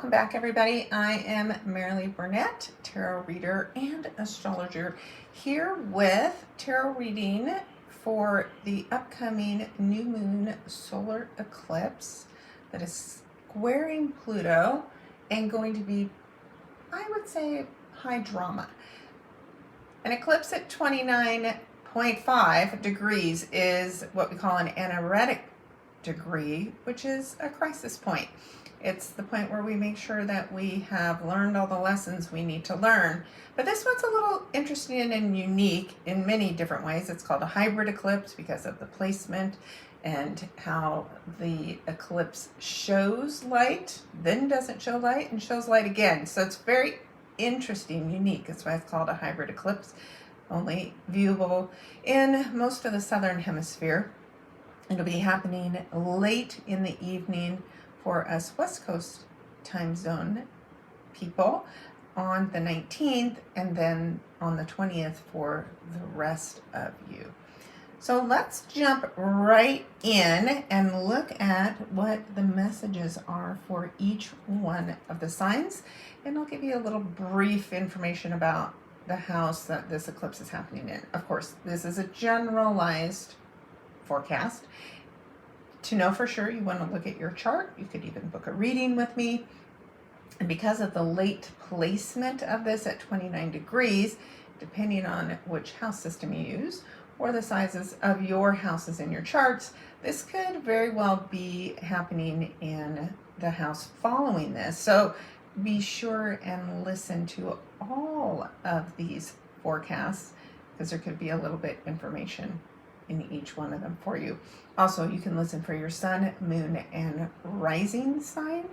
welcome back everybody. I am Maralee Burnett, tarot reader and astrologer, here with tarot reading for the upcoming new moon solar eclipse that is squaring Pluto and going to be, I would say, high drama. An eclipse at 29.5 degrees is what we call an anaretic degree, which is a crisis point. It's the point where we make sure that we have learned all the lessons we need to learn. But this one's a little interesting and unique in many different ways. It's called a hybrid eclipse because of the placement and how the eclipse shows light, then doesn't show light, and shows light again. So it's very interesting, unique. That's why it's called a hybrid eclipse, only viewable in most of the southern hemisphere. It'll be happening late in the evening for us West Coast time zone people on the 19th, and then on the 20th for the rest of you. So let's jump right in and look at what the messages are for each one of the signs. And I'll give you a little brief information about the house that this eclipse is happening in. Of course, this is a generalized forecast. To know for sure, you want to look at your chart. You could even book a reading with me. And because of the late placement of this at 29 degrees, depending on which house system you use, or the sizes of your houses in your charts, this could very well be happening in the house following this. So be sure and listen to all of these forecasts, because there could be a little bit information in each one of them for you. Also, you can listen for your sun, moon, and rising sign.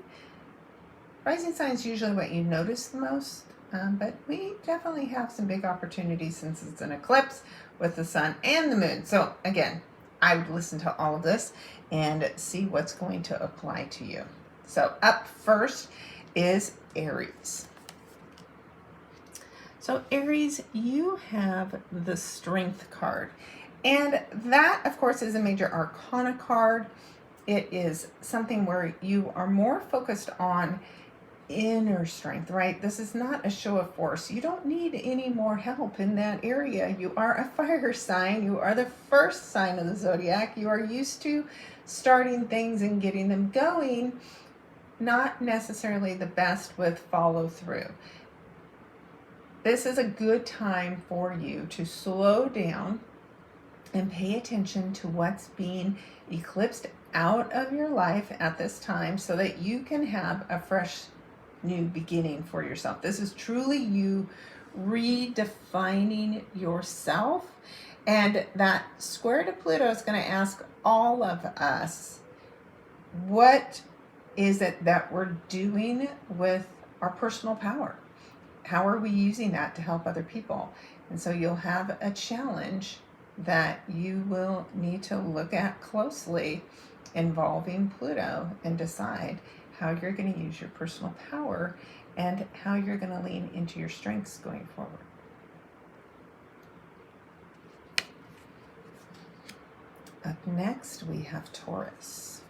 Rising sign is usually what you notice the most, but we definitely have some big opportunities since it's an eclipse with the sun and the moon. So again, I would listen to all of this and see what's going to apply to you. So up first is Aries. So Aries, you have the Strength card. And that, of course, is a major arcana card. It is something where you are more focused on inner strength, right? This is not a show of force. You don't need any more help in that area. You are a fire sign. You are the first sign of the zodiac. You are used to starting things and getting them going, not necessarily the best with follow through. This is a good time for you to slow down and pay attention to what's being eclipsed out of your life at this time so that you can have a fresh new beginning for yourself. This is truly you redefining yourself, and that square to Pluto is going to ask all of us, what is it that we're doing with our personal power? How are we using that to help other people? And so you'll have a challenge that you will need to look at closely involving Pluto and decide how you're going to use your personal power and how you're going to lean into your strengths going forward. Up next, we have Taurus.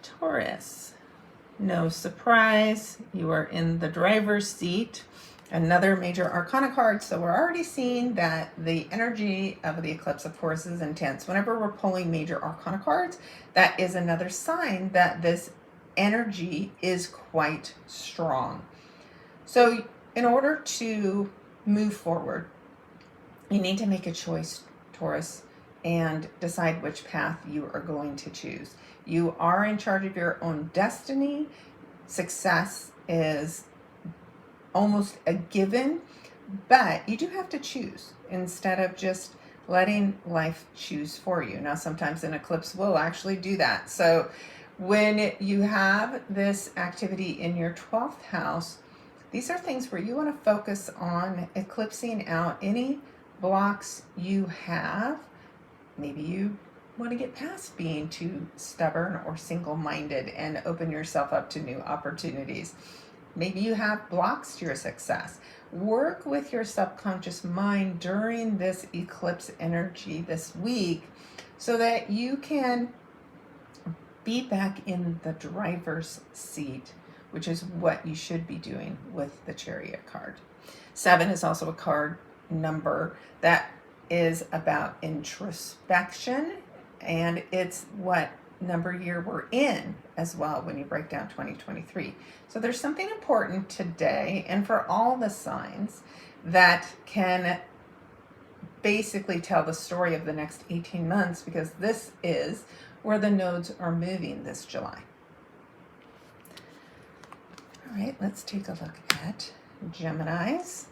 Taurus, no surprise, you are in the driver's seat. Another major arcana card, so we're already seeing that the energy of the eclipse, of course, is intense. Whenever we're pulling major arcana cards, that is another sign that this energy is quite strong. So in order to move forward, you need to make a choice, Taurus, and decide which path you are going to choose. You are in charge of your own destiny. Success is almost a given, but you do have to choose instead of just letting life choose for you. Now, sometimes an eclipse will actually do that. So when you have this activity in your 12th house, these are things where you want to focus on eclipsing out any blocks you have. Maybe you want to get past being too stubborn or single-minded and open yourself up to new opportunities. Maybe you have blocks to your success. Work with your subconscious mind during this eclipse energy this week so that you can be back in the driver's seat, which is what you should be doing with the Chariot card. 7 is also a card number that is about introspection, and it's what number year we're in as well when you break down 2023. So there's something important today and for all the signs that can basically tell the story of the next 18 months, because this is where the nodes are moving this July. All right, let's take a look at Geminis.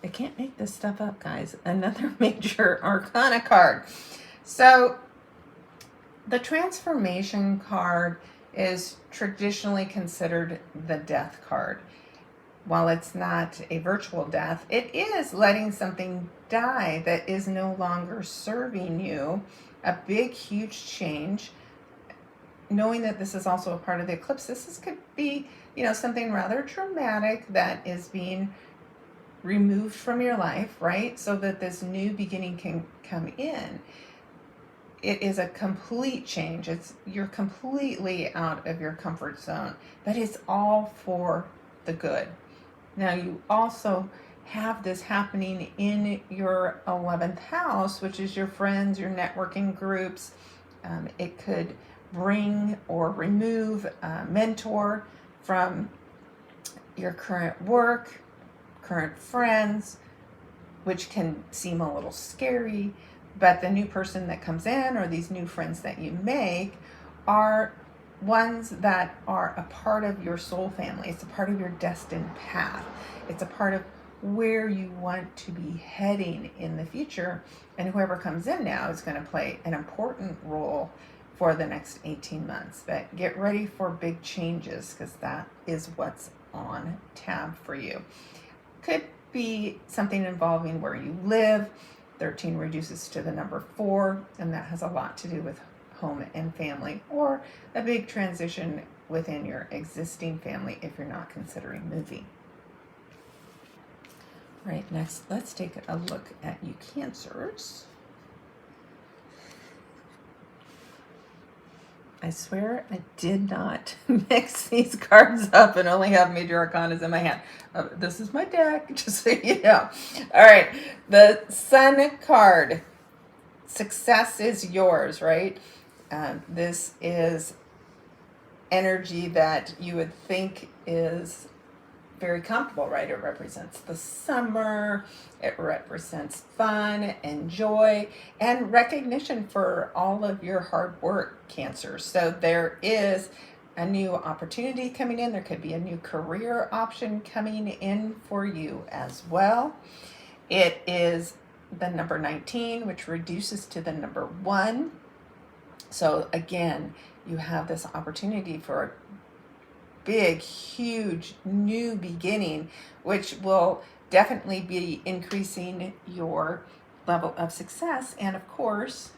I can't make this stuff up, guys. Another major arcana card. So the transformation card is traditionally considered the death card. While it's not a virtual death, it is letting something die that is no longer serving you. A big, huge change. Knowing that this is also a part of the eclipse, this could be, something rather dramatic that is being removed from your life, right? So that this new beginning can come in. It is a complete change. You're completely out of your comfort zone, but it's all for the good. Now you also have this happening in your 11th house, which is your friends, your networking groups. It could bring or remove a mentor from your current work, current friends, which can seem a little scary, but the new person that comes in or these new friends that you make are ones that are a part of your soul family. It's a part of your destined path. It's a part of where you want to be heading in the future, and whoever comes in now is going to play an important role for the next 18 months. But get ready for big changes, because that is what's on tab for you. Could be something involving where you live. 13 reduces to the number 4, and that has a lot to do with home and family, or a big transition within your existing family if you're not considering moving. Right, next, let's take a look at you Cancers. I swear I did not mix these cards up and only have major arcanas in my hand. This is my deck, just so you know. All right, the Sun card. Success is yours, right? This is energy that you would think is very comfortable, right? It represents the summer, it represents fun and joy and recognition for all of your hard work, Cancer. So there is a new opportunity coming in. There could be a new career option coming in for you as well. It is the number 19, which reduces to the number 1. So again, you have this opportunity for a big, huge new beginning, which will definitely be increasing your level of success. And of course,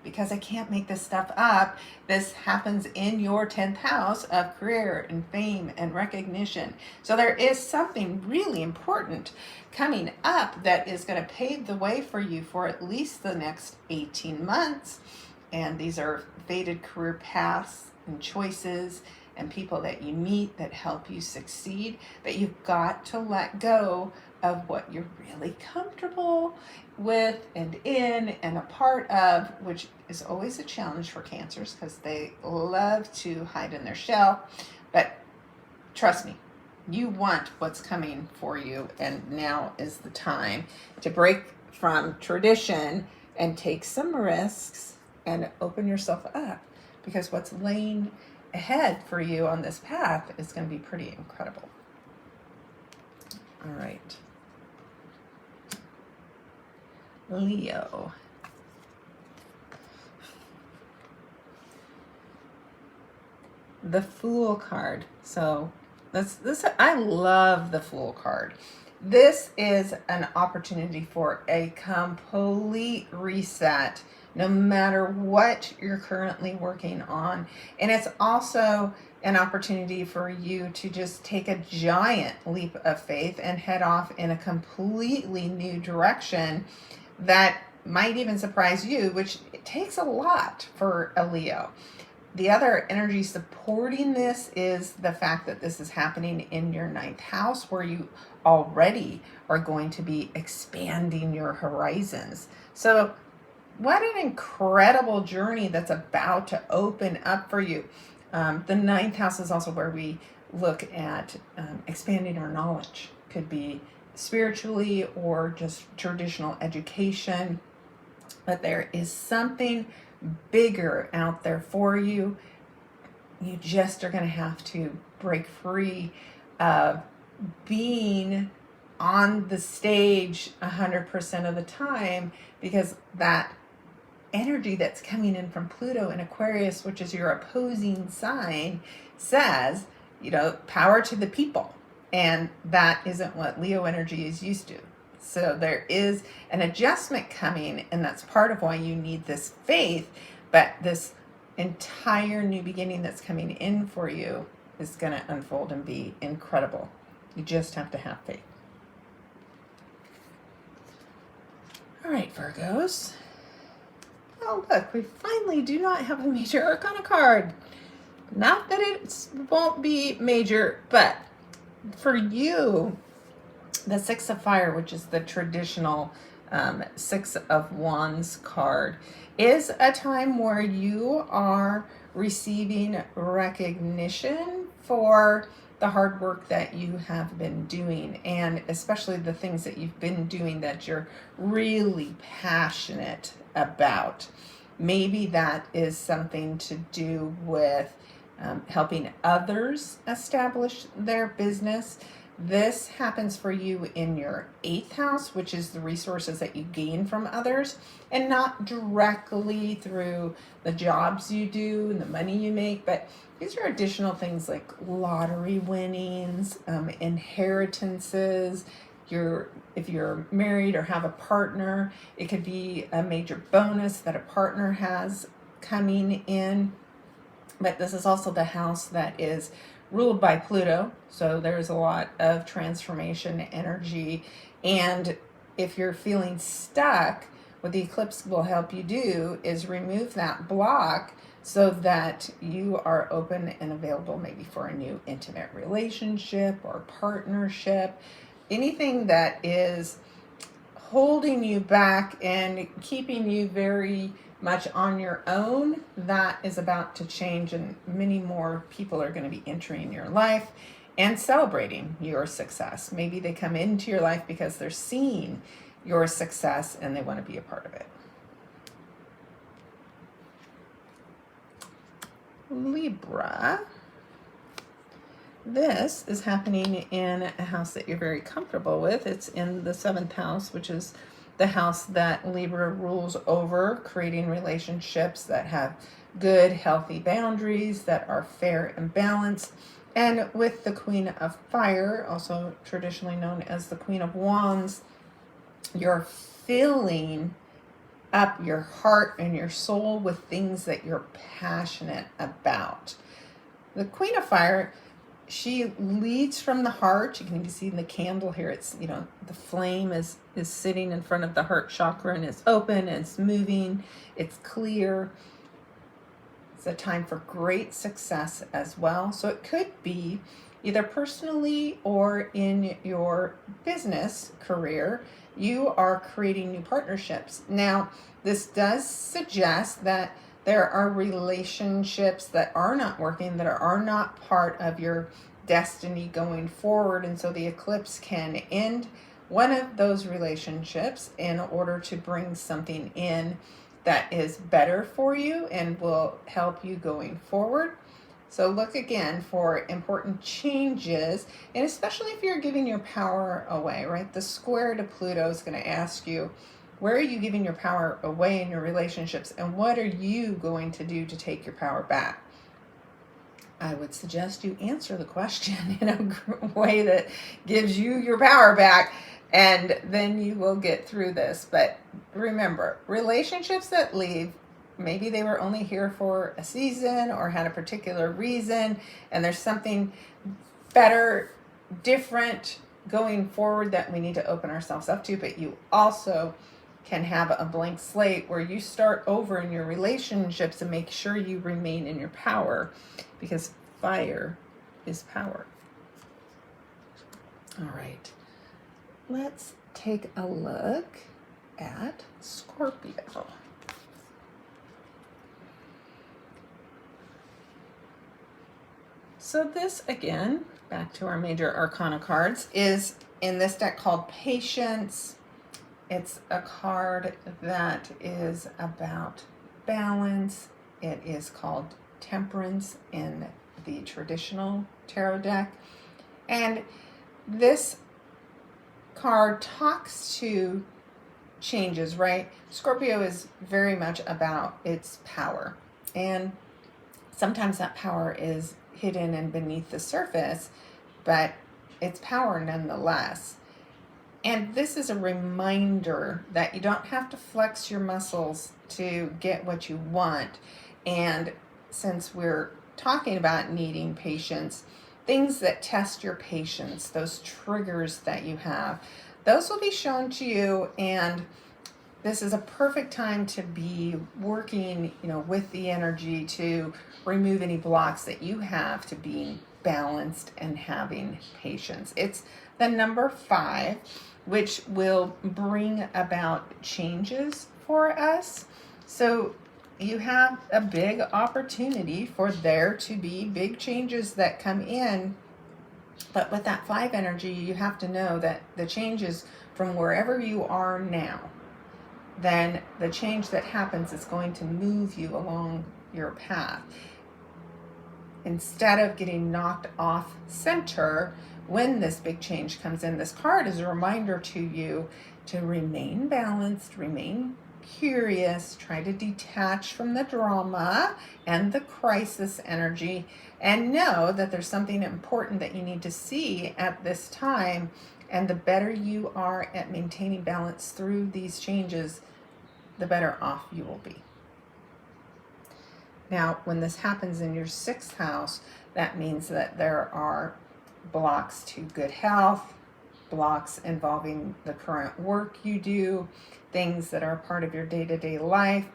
because I can't make this stuff up, this happens in your 10th house of career and fame and recognition. So there is something really important coming up that is going to pave the way for you for at least the next 18 months. And these are fated career paths and choices and people that you meet that help you succeed. But you've got to let go of what you're really comfortable with and in and a part of, which is always a challenge for Cancers because they love to hide in their shell. But trust me, you want what's coming for you, and now is the time to break from tradition and take some risks and open yourself up, because what's laying ahead for you on this path is going to be pretty incredible. All right. Leo. The Fool card. So this I love the Fool card. This is an opportunity for a complete reset, no matter what you're currently working on. And it's also an opportunity for you to just take a giant leap of faith and head off in a completely new direction that might even surprise you, which it takes a lot for a Leo. The other energy supporting this is the fact that this is happening in your 9th house, where you already are going to be expanding your horizons. So what an incredible journey that's about to open up for you. The 9th house is also where we look at expanding our knowledge. Could be spiritually or just traditional education. But there is something bigger out there for you. You just are going to have to break free of being on the stage 100% of the time, because that energy that's coming in from Pluto in Aquarius, which is your opposing sign, says, power to the people. And that isn't what Leo energy is used to. So there is an adjustment coming, and that's part of why you need this faith. But this entire new beginning that's coming in for you is going to unfold and be incredible. You just have to have faith. All right, Virgos. Oh, look, we finally do not have a major arcana card. Not that it won't be major, but for you, the 6 of Fire, which is the traditional 6 of Wands card, is a time where you are receiving recognition for the hard work that you have been doing, and especially the things that you've been doing that you're really passionate about. Maybe that is something to do with helping others establish their business. This happens for you in your 8th house, which is the resources that you gain from others, and not directly through the jobs you do and the money you make, but these are additional things like lottery winnings, inheritances. If you're married or have a partner, it could be a major bonus that a partner has coming in. But this is also the house that is ruled by Pluto, so there's a lot of transformation energy. And if you're feeling stuck, what the eclipse will help you do is remove that block so that you are open and available maybe for a new intimate relationship or partnership. Anything that is holding you back and keeping you very much on your own, that is about to change, and many more people are going to be entering your life and celebrating your success. Maybe they come into your life because they're seeing your success and they want to be a part of it. Libra. This is happening in a house that you're very comfortable with. It's in the 7th house, which is the house that Libra rules over, creating relationships that have good, healthy boundaries, that are fair and balanced. And with the Queen of Fire, also traditionally known as the Queen of Wands, you're filling up your heart and your soul with things that you're passionate about. The Queen of Fire, she leads from the heart. You can even see in the candle here, it's, the flame is sitting in front of the heart chakra, and it's open, and it's moving, it's clear. It's a time for great success as well. So it could be either personally or in your business career, you are creating new partnerships. Now, this does suggest that there are relationships that are not working, that are not part of your destiny going forward. And so the eclipse can end one of those relationships in order to bring something in that is better for you and will help you going forward. So look again for important changes, and especially if you're giving your power away, right? The square to Pluto is going to ask you, where are you giving your power away in your relationships, and what are you going to do to take your power back? I would suggest you answer the question in a way that gives you your power back, and then you will get through this. But remember, relationships that leave, maybe they were only here for a season or had a particular reason, and there's something better, different going forward that we need to open ourselves up to. But you also can have a blank slate where you start over in your relationships and make sure you remain in your power, because fire is power. All right, let's take a look at Scorpio. So this, again, back to our major arcana cards, is in this deck called Patience. It's a card that is about balance. It is called Temperance in the traditional tarot deck. And this card talks to changes, right? Scorpio is very much about its power. And sometimes that power is hidden and beneath the surface, but it's power nonetheless. And this is a reminder that you don't have to flex your muscles to get what you want. And since we're talking about needing patience, things that test your patience, those triggers that you have, those will be shown to you. And this is a perfect time to be working, with the energy to remove any blocks that you have to being balanced and having patience. It's the number 5, which will bring about changes for us. So you have a big opportunity for there to be big changes that come in. But with that 5 energy, you have to know that the changes from wherever you are now, then the change that happens is going to move you along your path. Instead of getting knocked off center when this big change comes in, this card is a reminder to you to remain balanced, remain curious, try to detach from the drama and the crisis energy, and know that there's something important that you need to see at this time. And the better you are at maintaining balance through these changes, the better off you will be. Now, when this happens in your 6th house, that means that there are blocks to good health, blocks involving the current work you do, things that are part of your day-to-day life.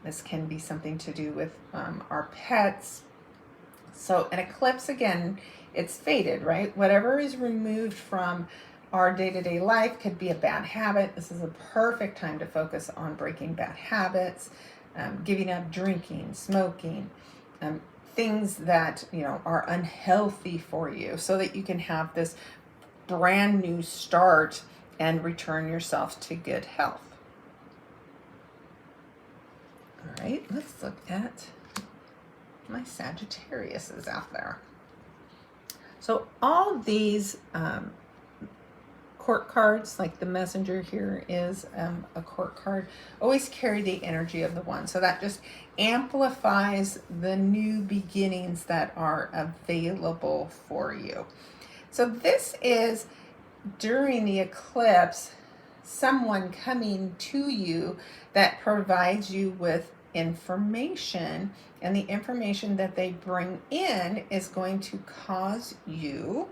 This can be something to do with our pets. So an eclipse, again, it's fated, right? Whatever is removed from our day-to-day life could be a bad habit. This is a perfect time to focus on breaking bad habits, giving up drinking, smoking, things that are unhealthy for you, so that you can have this brand new start and return yourself to good health. All right, let's look at my Sagittariuses out there. So all these court cards, like the messenger here is a court card, always carry the energy of the one. So that just amplifies the new beginnings that are available for you. So this is during the eclipse, someone coming to you that provides you with information, and the information that they bring in is going to cause you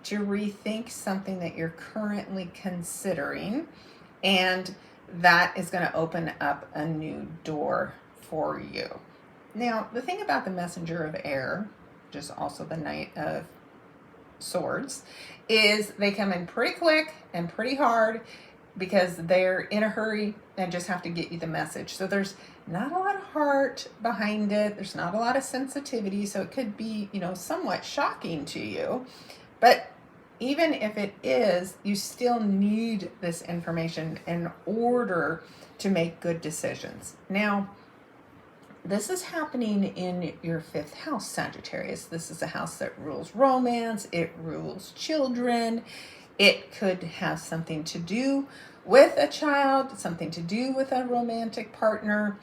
to rethink something that you're currently considering, and that is going to open up a new door for you. Now, the thing about the messenger of air, which is also the Knight of Swords, is they come in pretty quick and pretty hard because they're in a hurry and just have to get you the message. So there's not a lot of heart behind it. There's not a lot of sensitivity. So it could be, somewhat shocking to you. But even if it is, you still need this information in order to make good decisions. Now, this is happening in your 5th house, Sagittarius. This is a house that rules romance. It rules children. It could have something to do with a child, something to do with a romantic partner.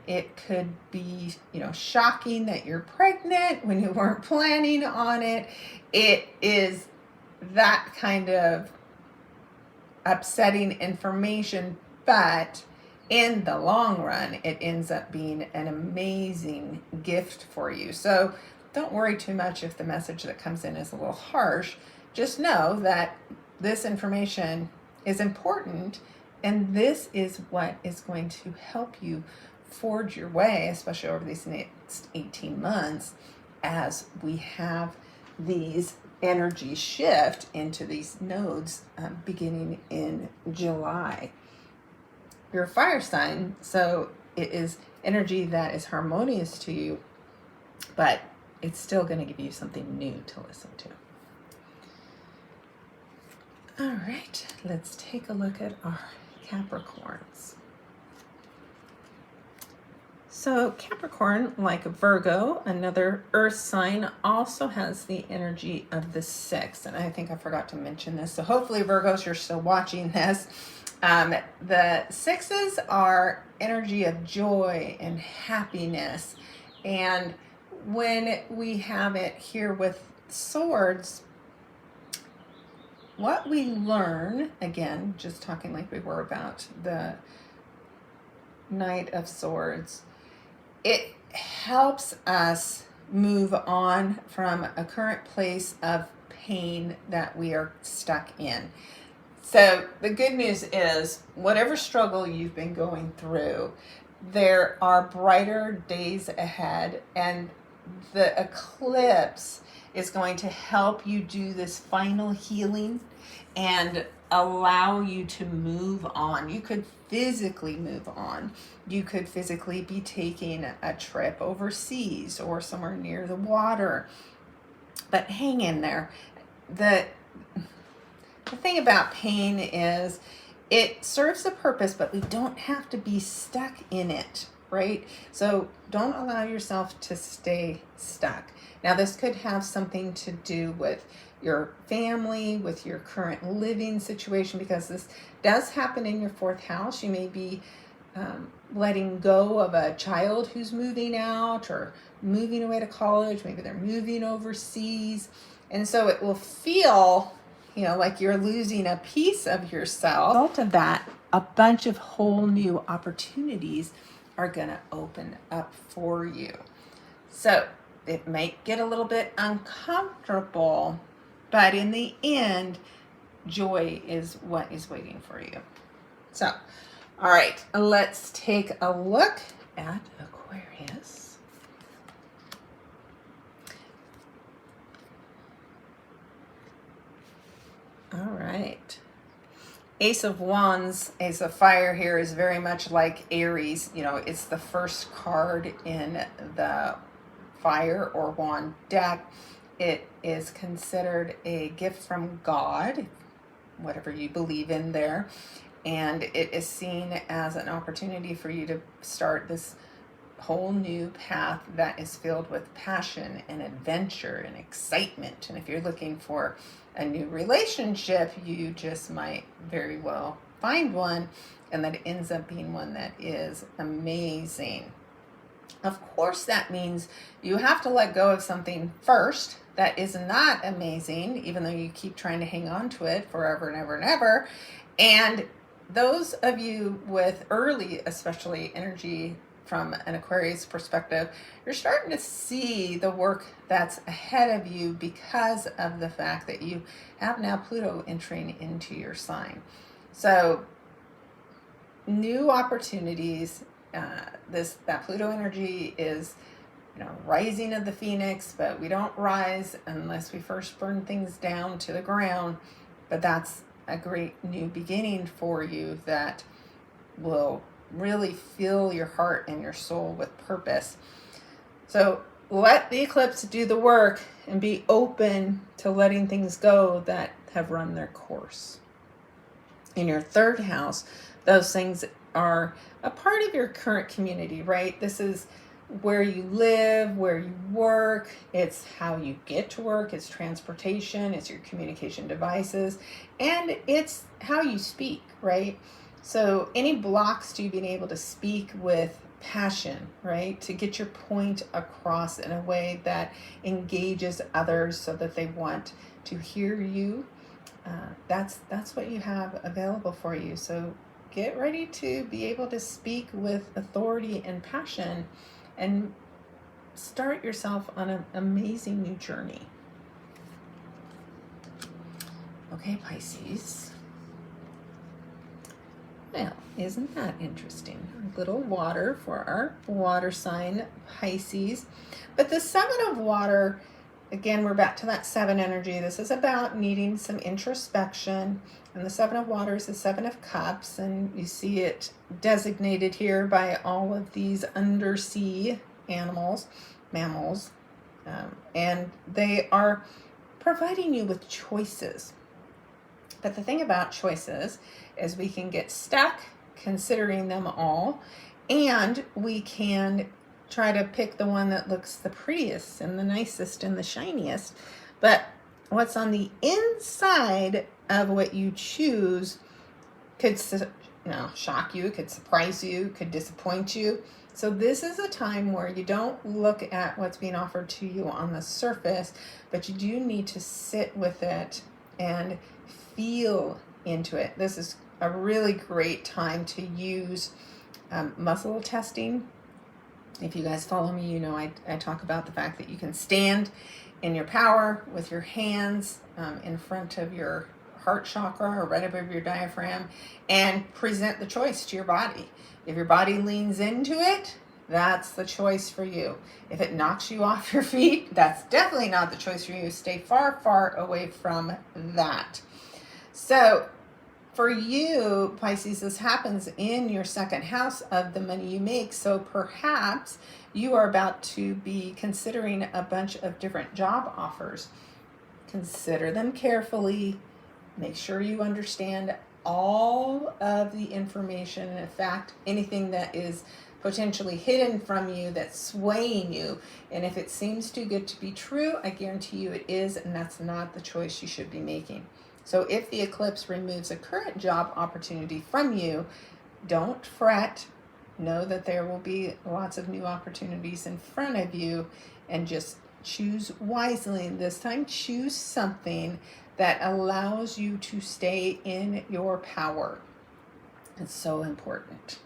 It could be, shocking that you're pregnant when you weren't planning on it. It is that kind of upsetting information, but in the long run, it ends up being an amazing gift for you. So don't worry too much if the message that comes in is a little harsh. Just know that this information is important And this is what is going to help you forge your way, especially over these next 18 months, as we have these energies shift into these nodes beginning in July. You're a fire sign, so it is energy that is harmonious to you, but it's still going to give you something new to listen to. All right, let's take a look at our Capricorns. So Capricorn, like Virgo, another earth sign, also has the energy of the 6. And I think I forgot to mention this. So hopefully, Virgos, you're still watching this. The 6s are energy of joy and happiness. And when we have it here with swords, what we learn, again, just talking like we were about the Knight of Swords, it helps us move on from a current place of pain that we are stuck in. So the good news is, whatever struggle you've been going through, there are brighter days ahead, and the eclipse is going to help you do this final healing and allow you to move on. You could physically move on. You could physically be taking a trip overseas or somewhere near the water. But hang in there. The thing about pain is it serves a purpose, but we don't have to be stuck in it, right? So don't allow yourself to stay stuck. Now, this could have something to do with your family, with your current living situation, because this does happen in your 4th house. You may be letting go of a child who's moving out or moving away to college. Maybe they're moving overseas. And so it will feel, like you're losing a piece of yourself. As a result of that, a bunch of whole new opportunities are going to open up for you. So it might get a little bit uncomfortable, but in the end, joy is what is waiting for you. So, all right, let's take a look at Aquarius. All right. Ace of Wands, Ace of Fire here is very much like Aries. It's the first card in the Fire or Wand deck. It is considered a gift from God, whatever you believe in there. And it is seen as an opportunity for you to start this whole new path that is filled with passion and adventure and excitement. And if you're looking for a new relationship, you just might very well find one, and that ends up being one that is amazing. Of course, that means you have to let go of something first that is not amazing, even though you keep trying to hang on to it forever and ever and ever. And those of you with early, especially energy from an Aquarius perspective, you're starting to see the work that's ahead of you because of the fact that you have now Pluto entering into your sign. So new opportunities, that Pluto energy is, rising of the phoenix, but we don't rise unless we first burn things down to the ground. But that's a great new beginning for you that will really fill your heart and your soul with purpose. So let the eclipse do the work and be open to letting things go that have run their course. In your 3rd house, those things are a part of your current community, right? This is where you live, where you work. It's how you get to work. It's transportation. It's your communication devices. And it's how you speak, right? So any blocks to you being able to speak with passion, right? To get your point across in a way that engages others so that they want to hear you. That's what you have available for you. So get ready to be able to speak with authority and passion and start yourself on an amazing new journey. Okay, Pisces. Well, isn't that interesting? A little water for our water sign, Pisces. But the Seven of Water, again, we're back to that 7 energy. This is about needing some introspection. And the Seven of Water is the 7 of Cups. And you see it designated here by all of these undersea animals, mammals. And they are providing you with choices. But the thing about choices is we can get stuck considering them all, and we can try to pick the one that looks the prettiest and the nicest and the shiniest. But what's on the inside of what you choose could shock you, could surprise you, could disappoint you. So this is a time where you don't look at what's being offered to you on the surface, but you do need to sit with it and feel into it. This is a really great time to use muscle testing. If you guys follow me, you know I talk about the fact that you can stand in your power with your hands in front of your heart chakra or right above your diaphragm and present the choice to your body. If your body leans into it, that's the choice for you. If it knocks you off your feet, that's definitely not the choice for you. Stay far, far away from that. So for you, Pisces, this happens in your second house of the money you make. So perhaps you are about to be considering a bunch of different job offers. Consider them carefully. Make sure you understand all of the information. And in fact, anything that is potentially hidden from you that's swaying you. And if it seems too good to be true, I guarantee you it is, and that's not the choice you should be making. So if the eclipse removes a current job opportunity from you, don't fret. Know that there will be lots of new opportunities in front of you, and just choose wisely. This time, choose something that allows you to stay in your power. It's so important.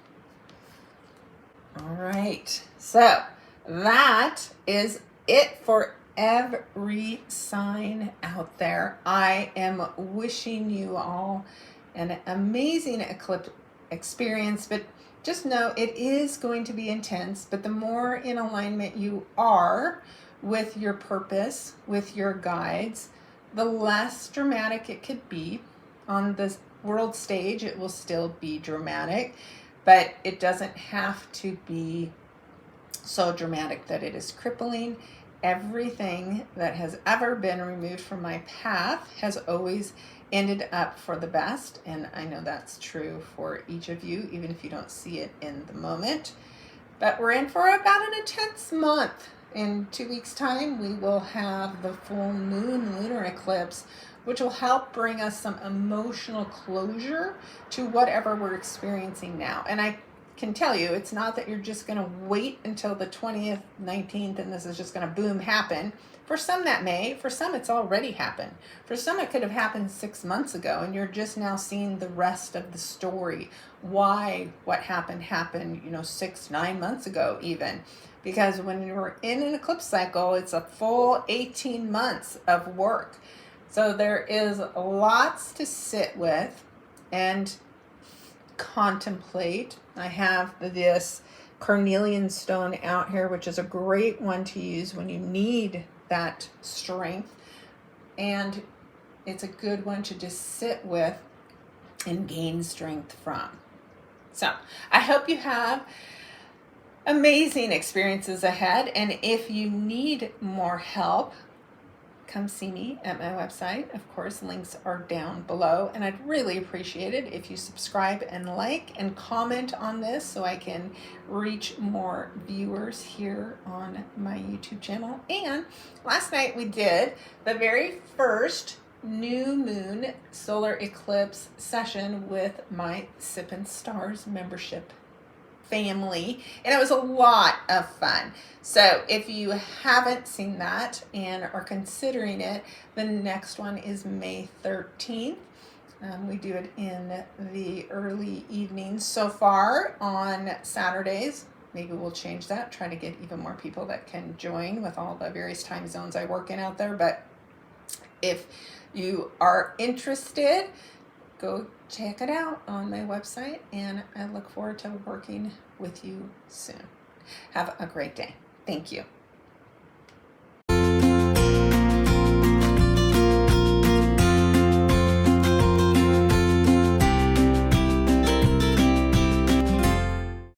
All right, so that is it for every sign out there. I am wishing you all an amazing eclipse experience, but just know it is going to be intense. But the more in alignment you are with your purpose, with your guides, the less dramatic it could be. On the world stage, it will still be dramatic, but it doesn't have to be so dramatic that it is crippling. Everything that has ever been removed from my path has always ended up for the best, and I know that's true for each of you, even if you don't see it in the moment. But we're in for about an intense month. In 2 weeks' time, we will have the full moon lunar eclipse, which will help bring us some emotional closure to whatever we're experiencing now. And I can tell you, it's not that you're just going to wait until the 20th, 19th, and this is just going to boom happen. For some that may, for some it's already happened. For some it could have happened 6 months ago, and you're just now seeing the rest of the story. Why what happened, 6-9 months ago even. Because when you're in an eclipse cycle, it's a full 18 months of work. So there is lots to sit with and contemplate. I have this carnelian stone out here, which is a great one to use when you need that strength. And it's a good one to just sit with and gain strength from. So I hope you have amazing experiences ahead. And if you need more help, come see me at my website. Of course, links are down below. And I'd really appreciate it if you subscribe and like and comment on this so I can reach more viewers here on my YouTube channel. And last night we did the very first new moon solar eclipse session with my Sippin' Stars membership family, and it was a lot of fun. So if you haven't seen that and are considering it, the next one is May 13th. We do it in the early evenings so far on Saturdays. Maybe we'll change that, try to get even more people that can join with all the various time zones I work in out there. But if you are interested, go check it out on my website, and I look forward to working with you soon. Have a great day. Thank you.